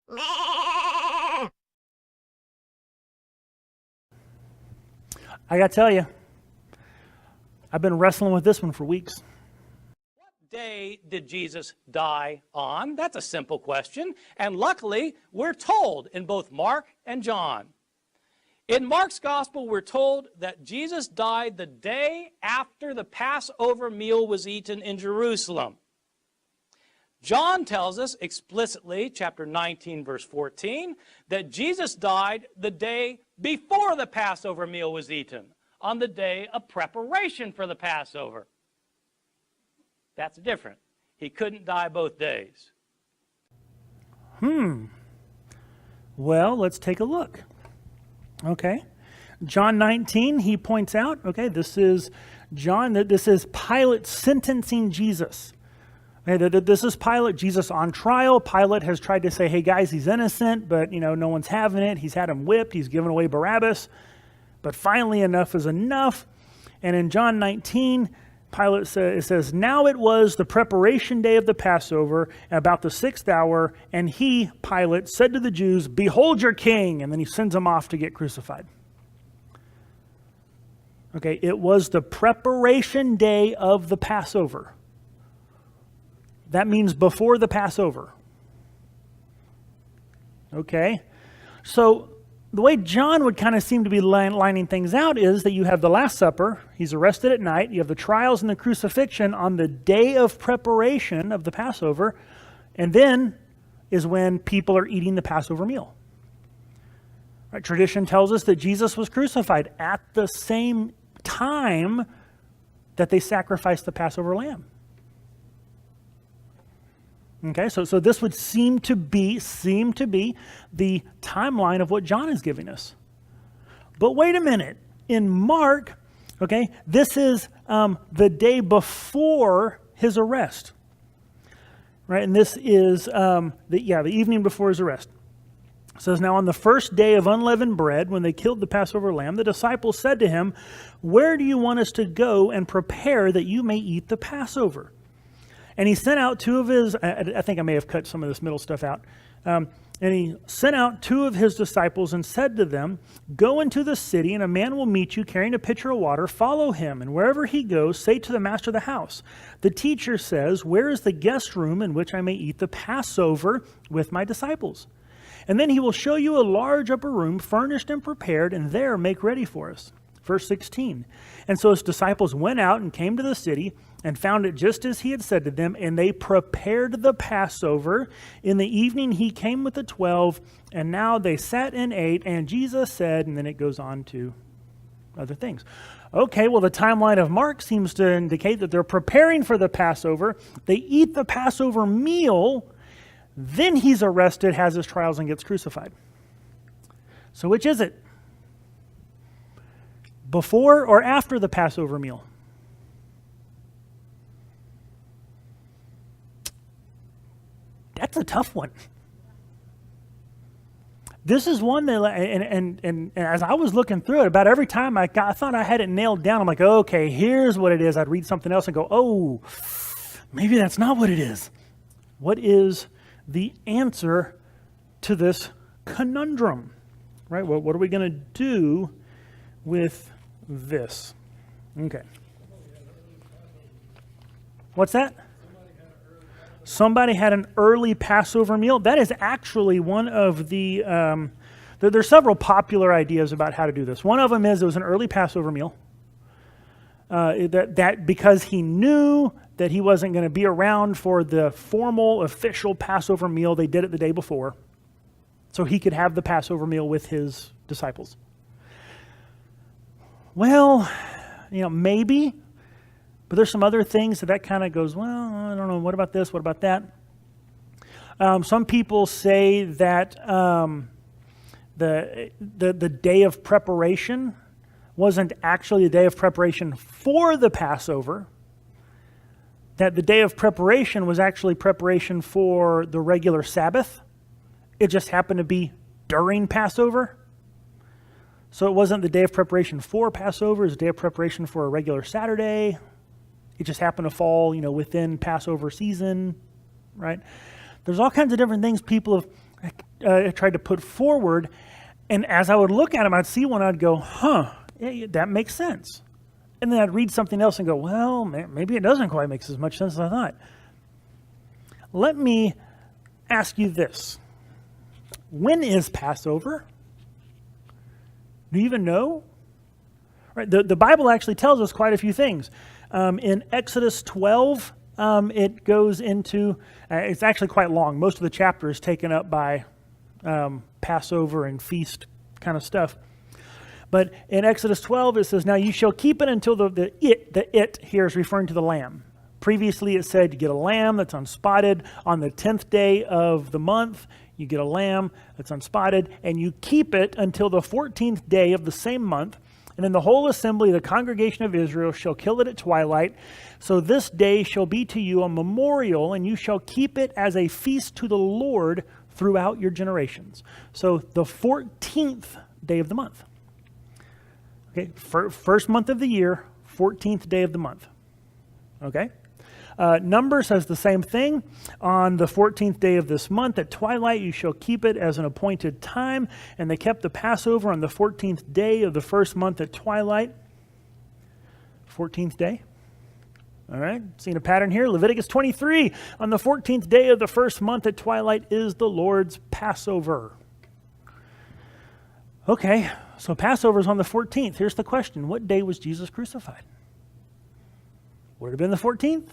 I got to tell you, I've been wrestling with this one for weeks. What day did Jesus die on? That's a simple question. And luckily, we're told in both Mark and John. In Mark's gospel, we're told that Jesus died the day after the Passover meal was eaten in Jerusalem. John tells us explicitly, chapter 19, verse 14, that Jesus died the day before the Passover meal was eaten, on the day of preparation for the Passover. That's different. He couldn't die both days. Well, let's take a look. Okay. John 19, he points out, okay, this is John, this is Pilate sentencing Jesus. Okay, this is Pilate, Jesus on trial. Pilate has tried to say, hey guys, he's innocent, but no one's having it. He's had him whipped. He's given away Barabbas. But finally, enough is enough. And in John 19, Pilate says, now it was the preparation day of the Passover, about the 6th hour, and he, Pilate, said to the Jews, behold your king, and then he sends them off to get crucified. Okay, it was the preparation day of the Passover. That means before the Passover. Okay, so the way John would kind of seem to be lining things out is that you have the Last Supper, he's arrested at night, you have the trials and the crucifixion on the day of preparation of the Passover, and then is when people are eating the Passover meal. Right, tradition tells us that Jesus was crucified at the same time that they sacrificed the Passover lamb. Okay, so this would seem to be the timeline of what John is giving us. But wait a minute. In Mark, okay, this is the day before his arrest. Right, and this is the evening before his arrest. It says, now on the first day of unleavened bread, when they killed the Passover lamb, the disciples said to him, where do you want us to go and prepare that you may eat the Passover? And he sent out two of his, I think I may have cut some of this middle stuff out. And he sent out two of his disciples and said to them, go into the city and a man will meet you carrying a pitcher of water. Follow him. And wherever he goes, say to the master of the house, the teacher says, where is the guest room in which I may eat the Passover with my disciples? And then he will show you a large upper room furnished and prepared, and there make ready for us. Verse 16, and so his disciples went out and came to the city and found it just as he had said to them, and they prepared the Passover. In the evening he came with the 12, and now they sat and ate, and Jesus said, and then it goes on to other things. Okay, well, the timeline of Mark seems to indicate that they're preparing for the Passover. They eat the Passover meal, then he's arrested, has his trials, and gets crucified. So which is it? Before or after the Passover meal? That's a tough one. This is one that, and as I was looking through it, about every time I thought I had it nailed down, I'm like, okay, here's what it is. I'd read something else and go, oh, maybe that's not what it is. What is the answer to this conundrum? Right? Well, what are we going to do with this? Okay. What's that? Somebody had an early Passover meal. That is actually one of the, there's several popular ideas about how to do this. One of them is it was an early Passover meal. That because he knew that he wasn't going to be around for the formal official Passover meal, they did it the day before. So he could have the Passover meal with his disciples. Well, maybe. But there's some other things that kind of goes, well, I don't know, what about this, what about that? Some people say that the day of preparation wasn't actually the day of preparation for the Passover, that the day of preparation was actually preparation for the regular Sabbath. It just happened to be during Passover. So it wasn't the day of preparation for Passover, it was the day of preparation for a regular Saturday. It just happened to fall, within Passover season, right? There's all kinds of different things people tried to put forward. And as I would look at them, I'd see one, I'd go, yeah, that makes sense. And then I'd read something else and go, well, maybe it doesn't quite make as much sense as I thought. Let me ask you this. When is Passover? Do you even know? Right, the Bible actually tells us quite a few things. In Exodus 12, it goes into, it's actually quite long. Most of the chapter is taken up by Passover and feast kind of stuff. But in Exodus 12, it says, now you shall keep it until the it here is referring to the lamb. Previously, it said you get a lamb that's unspotted on the 10th day of the month. You get a lamb that's unspotted, and you keep it until the 14th day of the same month. And then the whole assembly of the congregation of Israel shall kill it at twilight. So this day shall be to you a memorial, and you shall keep it as a feast to the Lord throughout your generations. So the 14th day of the month. Okay, first month of the year, 14th day of the month. Okay? Numbers says the same thing. On the 14th day of this month at twilight, you shall keep it as an appointed time. And they kept the Passover on the 14th day of the first month at twilight. 14th day. All right, seeing a pattern here. Leviticus 23, on the 14th day of the first month at twilight is the Lord's Passover. Okay, so Passover is on the 14th. Here's the question. What day was Jesus crucified? Would it have been the 14th?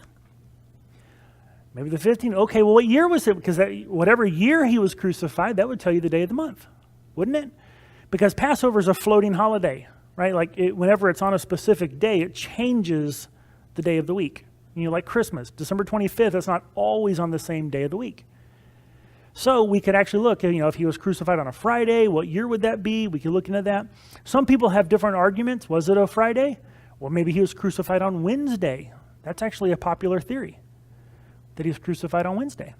Maybe the 15th? Okay, well, what year was it? Because whatever year he was crucified, that would tell you the day of the month, wouldn't it? Because Passover is a floating holiday, right? Like whenever it's on a specific day, it changes the day of the week. You know, like Christmas, December 25th, it's not always on the same day of the week. So we could actually look, if he was crucified on a Friday, what year would that be? We could look into that. Some people have different arguments. Was it a Friday? Or maybe he was crucified on Wednesday. That's actually a popular theory, that he was crucified on Wednesday.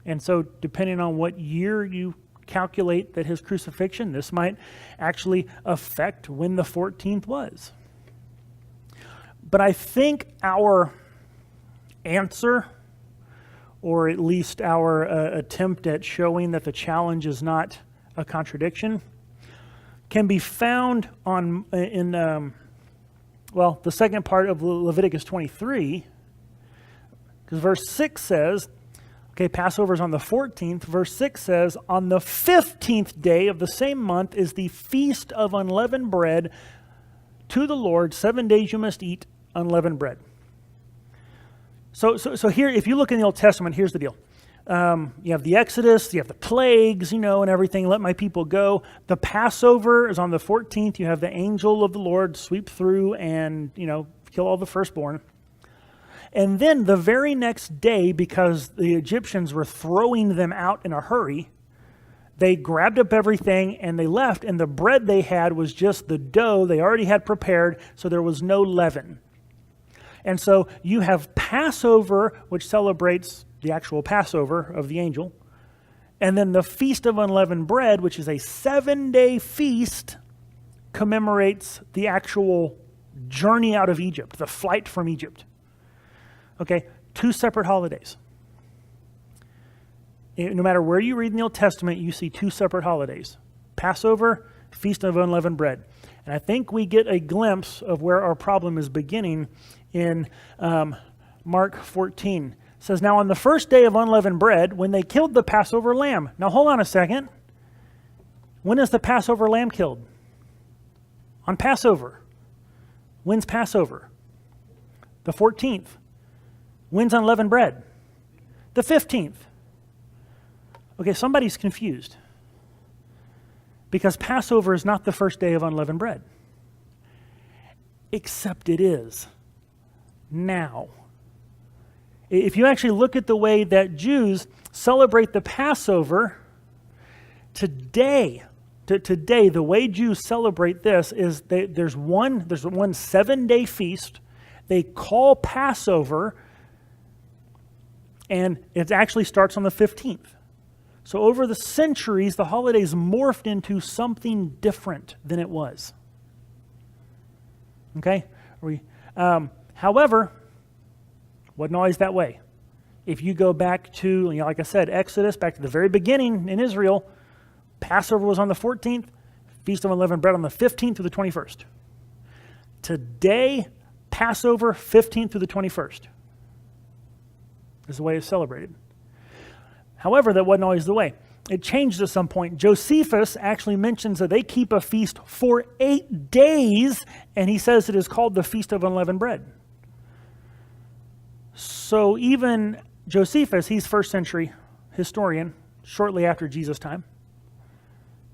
And so depending on what year you calculate that his crucifixion, this might actually affect when the 14th was. But I think our answer, or at least our attempt at showing that the challenge is not a contradiction, can be found in the second part of Leviticus 23, because verse 6 says, okay, Passover is on the 14th. Verse 6 says, on the 15th day of the same month is the feast of unleavened bread to the Lord. 7 days you must eat unleavened bread. So here, if you look in the Old Testament, here's the deal. You have the Exodus, you have the plagues, and everything, let my people go. The Passover is on the 14th. You have the angel of the Lord sweep through and, kill all the firstborn. And then the very next day, because the Egyptians were throwing them out in a hurry, they grabbed up everything and they left, and the bread they had was just the dough they already had prepared, so there was no leaven. And so you have Passover, which celebrates the actual Passover of the angel, and then the Feast of Unleavened Bread, which is a 7-day feast, commemorates the actual journey out of Egypt, the flight from Egypt. Okay, 2 separate holidays. No matter where you read in the Old Testament, you see 2 separate holidays. Passover, Feast of Unleavened Bread. And I think we get a glimpse of where our problem is beginning in Mark 14. It says, now on the first day of unleavened bread, when they killed the Passover lamb. Now hold on a second. When is the Passover lamb killed? On Passover. When's Passover? The 14th. When's unleavened bread? The 15th. Okay, somebody's confused. Because Passover is not the first day of unleavened bread. Except it is. Now. If you actually look at the way that Jews celebrate the Passover, today, the way Jews celebrate this is there's one 7-day feast. They call Passover, and it actually starts on the 15th. So over the centuries, the holidays morphed into something different than it was. Okay? However, wasn't always that way. if you go back to, like I said, Exodus, back to the very beginning in Israel, Passover was on the 14th, Feast of Unleavened Bread on the 15th through the 21st. Today, Passover, 15th through the 21st. Is the way it's celebrated. However, that wasn't always the way. It changed at some point. Josephus actually mentions that they keep a feast for 8 days, and he says it is called the Feast of Unleavened Bread. So even Josephus, he's first century historian, shortly after Jesus' time.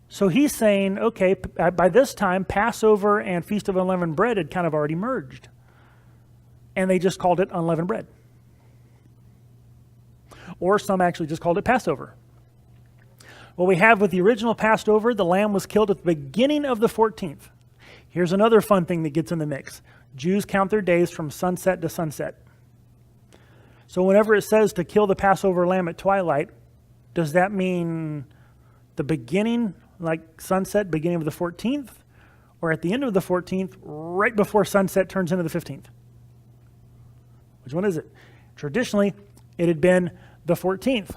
So he's saying, okay, by this time, Passover and Feast of Unleavened Bread had kind of already merged. And they just called it unleavened bread. Or some actually just called it Passover. What we have with the original Passover, the lamb was killed at the beginning of the 14th. Here's another fun thing that gets in the mix. Jews count their days from sunset to sunset. So whenever it says to kill the Passover lamb at twilight, does that mean the beginning, like sunset, beginning of the 14th? Or at the end of the 14th, right before sunset turns into the 15th? Which one is it? Traditionally, it had been the 14th.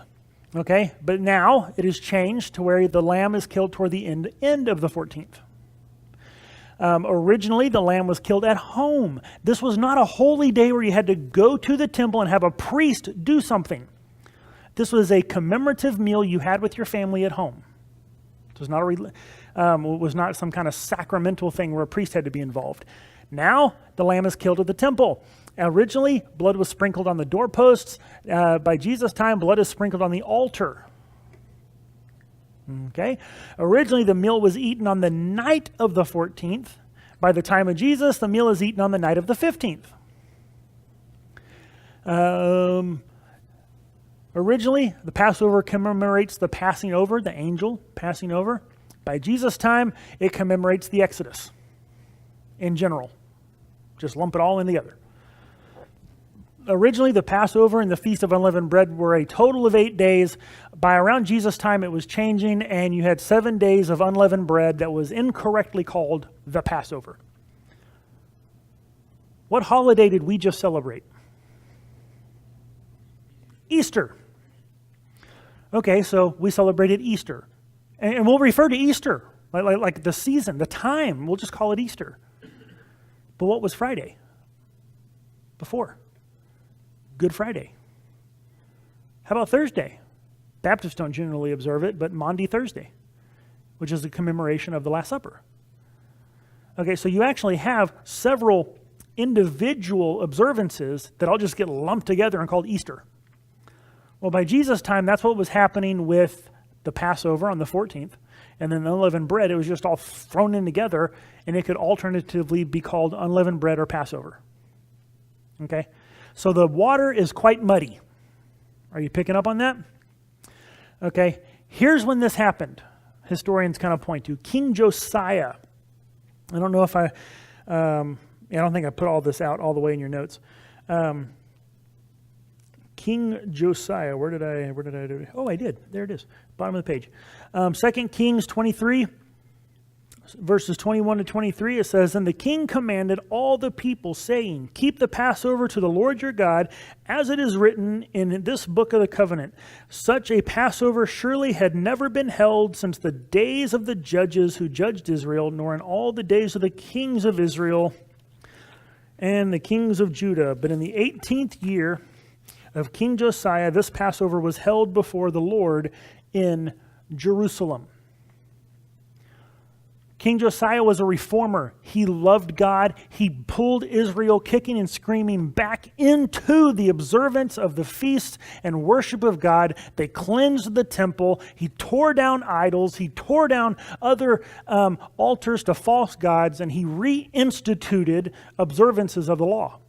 Okay, but now it has changed to where the lamb is killed toward the end of the 14th. Originally, the lamb was killed at home. This was not a holy day where you had to go to the temple and have a priest do something. This was a commemorative meal you had with your family at home. It was not some kind of sacramental thing where a priest had to be involved. Now, the lamb is killed at the temple. Originally, blood was sprinkled on the doorposts. By Jesus' time, blood is sprinkled on the altar. Okay? Originally, the meal was eaten on the night of the 14th. By the time of Jesus, the meal is eaten on the night of the 15th. Originally, the Passover commemorates the passing over, the angel passing over. By Jesus' time, it commemorates the Exodus in general. Just lump it all in together. Originally, the Passover and the Feast of Unleavened Bread were a total of 8 days. By around Jesus' time, it was changing, and you had 7 days of unleavened bread that was incorrectly called the Passover. What holiday did we just celebrate? Easter. Okay, so we celebrated Easter. And we'll refer to Easter, like the season, the time. We'll just call it Easter. But what was Friday before? Good Friday. How about Thursday? Baptists don't generally observe it, but Maundy Thursday, which is a commemoration of the Last Supper. Okay, so you actually have several individual observances that all just get lumped together and called Easter. Well, by Jesus' time, that's what was happening with the Passover on the 14th, and then the unleavened bread. It was just all thrown in together, and it could alternatively be called unleavened bread or Passover. Okay? So the water is quite muddy. Are you picking up on that? Okay, here's when this happened. Historians kind of point to King Josiah. I don't know if I don't think I put all this out all the way in your notes. King Josiah, where did I do it? Oh, I did. There it is, bottom of the page. 2 Kings 23. Verses 21 to 23, it says, "And the king commanded all the people, saying, Keep the Passover to the Lord your God, as it is written in this book of the covenant. Such a Passover surely had never been held since the days of the judges who judged Israel, nor in all the days of the kings of Israel and the kings of Judah. But in the 18th year of King Josiah, this Passover was held before the Lord in Jerusalem." King Josiah was a reformer. He loved God. He pulled Israel kicking and screaming back into the observance of the feasts and worship of God. They cleansed the temple. He tore down idols. He tore down other altars to false gods, and he reinstituted observances of the law.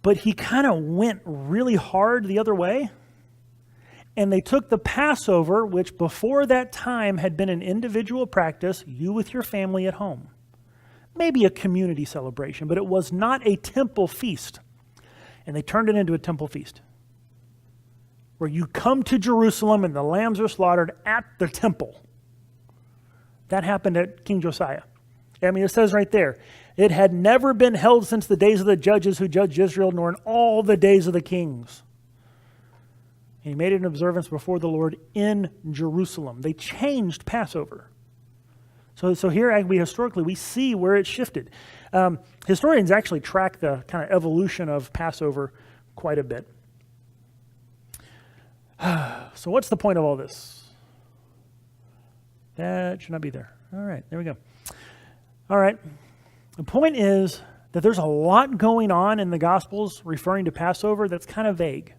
But he kind of went really hard the other way. And they took the Passover, which before that time had been an individual practice, you with your family at home. Maybe a community celebration, but it was not a temple feast. And they turned it into a temple feast, where you come to Jerusalem and the lambs are slaughtered at the temple. That happened at King Josiah. I mean, it says right there, It had never been held since the days of the judges who judged Israel, nor in all the days of the kings. And he made it an observance before the Lord in Jerusalem. They changed Passover. So here, historically, we see where it shifted. Historians actually track the kind of evolution of Passover quite a bit. So what's the point of all this? That should not be there. All right, there we go. All right. The point is that there's a lot going on in the Gospels referring to Passover that's kind of vague.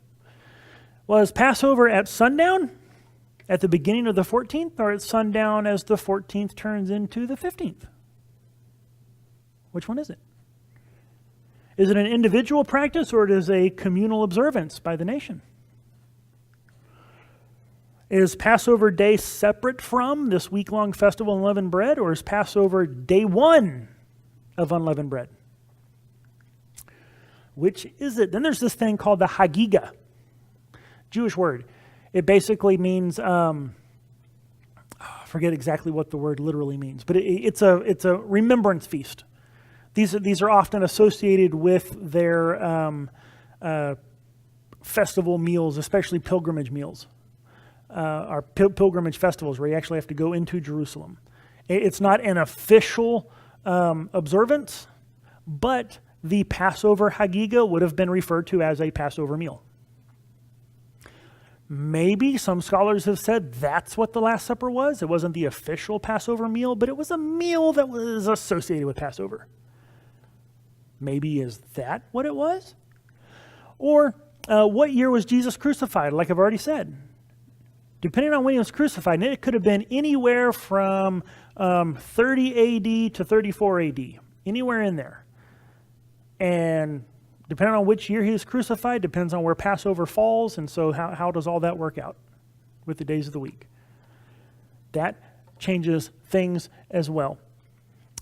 Was Passover at sundown, at the beginning of the 14th, or at sundown as the 14th turns into the 15th? Which one is it? Is it an individual practice, or it is a communal observance by the nation? Is Passover day separate from this week-long festival of unleavened bread, or is Passover day one of unleavened bread? Which is it? Then there's this thing called the Hagigah, Jewish word. It basically means, I forget exactly what the word literally means, but it's a remembrance feast. These are often associated with their festival meals, especially pilgrimage meals. Our pilgrimage festivals where you actually have to go into Jerusalem. It's not an official observance, but the Passover Hagigah would have been referred to as a Passover meal. Maybe some scholars have said that's what the Last Supper was. It wasn't the official Passover meal, but it was a meal that was associated with Passover. Maybe is that what it was? Or what year was Jesus crucified, like I've already said? Depending on when he was crucified, it could have been anywhere from 30 AD to 34 AD, anywhere in there. And depending on which year he was crucified, depends on where Passover falls, and so how does all that work out with the days of the week? That changes things as well.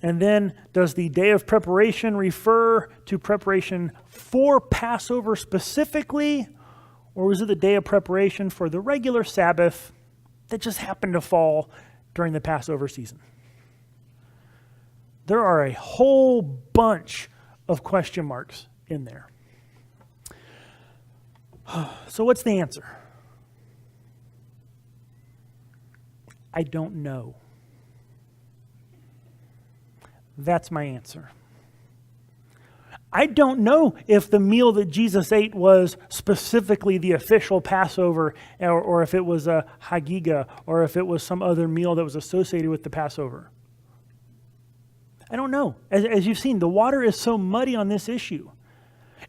And then, does the day of preparation refer to preparation for Passover specifically, or was it the day of preparation for the regular Sabbath that just happened to fall during the Passover season? There are a whole bunch of question marks in there. So what's the answer? I don't know. That's my answer. I don't know if the meal that Jesus ate was specifically the official Passover, or if it was a Hagigah, or if it was some other meal that was associated with the Passover. I don't know. As you've seen, the water is so muddy on this issue.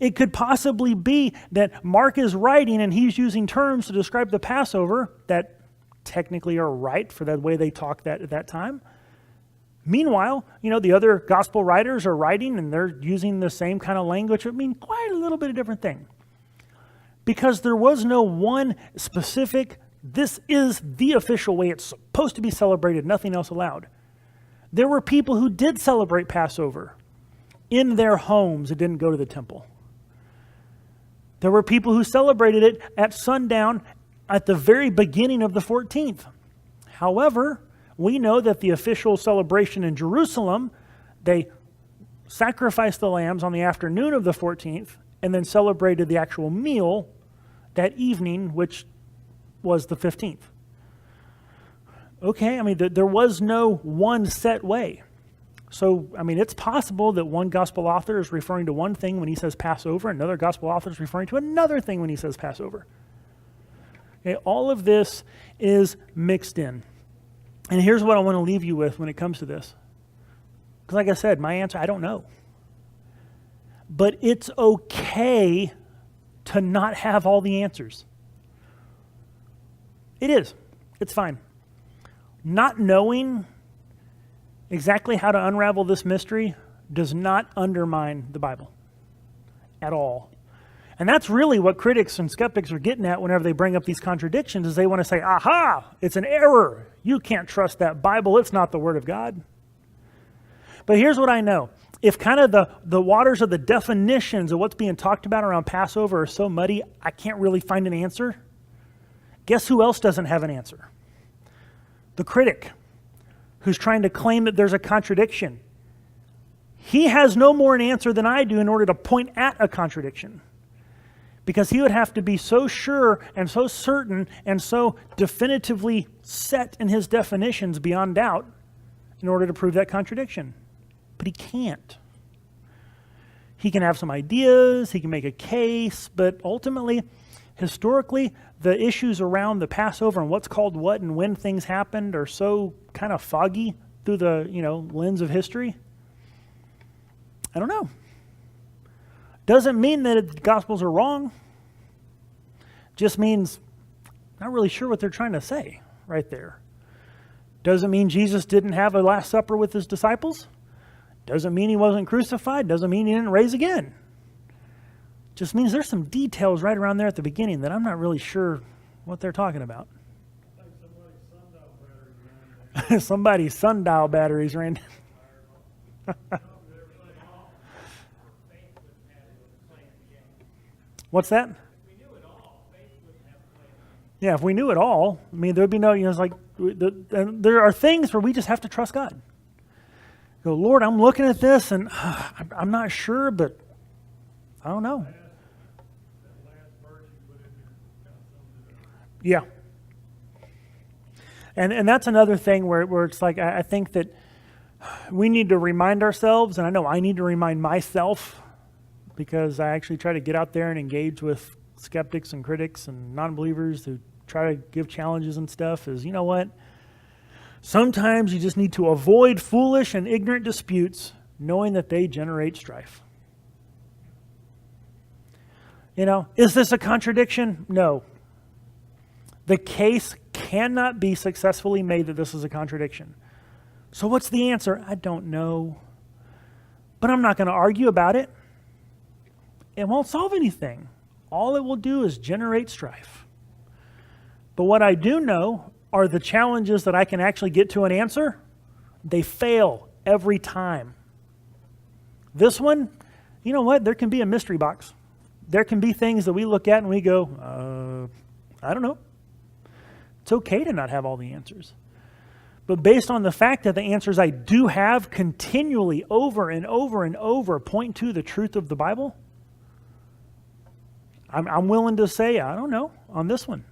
It could possibly be that Mark is writing and he's using terms to describe the Passover that technically are right for the way they talked at that time. Meanwhile, the other gospel writers are writing and they're using the same kind of language, but mean quite a little bit of different thing. Because there was no one specific, this is the official way it's supposed to be celebrated, nothing else allowed. There were people who did celebrate Passover in their homes and didn't go to the temple. There were people who celebrated it at sundown at the very beginning of the 14th. However, we know that the official celebration in Jerusalem, they sacrificed the lambs on the afternoon of the 14th and then celebrated the actual meal that evening, which was the 15th. Okay, there was no one set way. So, it's possible that one gospel author is referring to one thing when he says Passover, another gospel author is referring to another thing when he says Passover. Okay, all of this is mixed in. And here's what I want to leave you with when it comes to this. Because like I said, my answer, I don't know. But it's okay to not have all the answers. It is. It's fine. Not knowing exactly how to unravel this mystery does not undermine the Bible at all. And that's really what critics and skeptics are getting at whenever they bring up these contradictions, is they want to say, aha, it's an error. You can't trust that Bible. It's not the Word of God. But here's what I know. If kind of the waters of the definitions of what's being talked about around Passover are so muddy, I can't really find an answer. Guess who else doesn't have an answer? The critic who's trying to claim that there's a contradiction. he has no more an answer than I do in order to point at a contradiction. Because he would have to be so sure and so certain and so definitively set in his definitions beyond doubt in order to prove that contradiction. But he can't. He can have some ideas, he can make a case, but ultimately, historically, the issues around the Passover and what's called what and when things happened are so kind of foggy through the, lens of history. I don't know. Doesn't mean that the Gospels are wrong. Just means not really sure what they're trying to say right there. Doesn't mean Jesus didn't have a Last Supper with his disciples. Doesn't mean he wasn't crucified. Doesn't mean he didn't rise again. Just means there's some details right around there at the beginning that I'm not really sure what they're talking about. Somebody's sundial batteries ran. What's that? Yeah, if we knew it all, I mean, there'd be no, it's like, there are things where we just have to trust God. Go, Lord, I'm looking at this and I'm not sure, but I don't know. Yeah. And that's another thing where it's like, I think that we need to remind ourselves, and I know I need to remind myself, because I actually try to get out there and engage with skeptics and critics and non-believers who try to give challenges and stuff, is, you know what? Sometimes you just need to avoid foolish and ignorant disputes, knowing that they generate strife. Is this a contradiction? No. The case cannot be successfully made that this is a contradiction. So what's the answer? I don't know. But I'm not going to argue about it. It won't solve anything. All it will do is generate strife. But what I do know are the challenges that I can actually get to an answer. They fail every time. This one, you know what? There can be a mystery box. There can be things that we look at and we go, I don't know. It's okay to not have all the answers. But based on the fact that the answers I do have continually over and over and over point to the truth of the Bible, I'm willing to say, I don't know, on this one.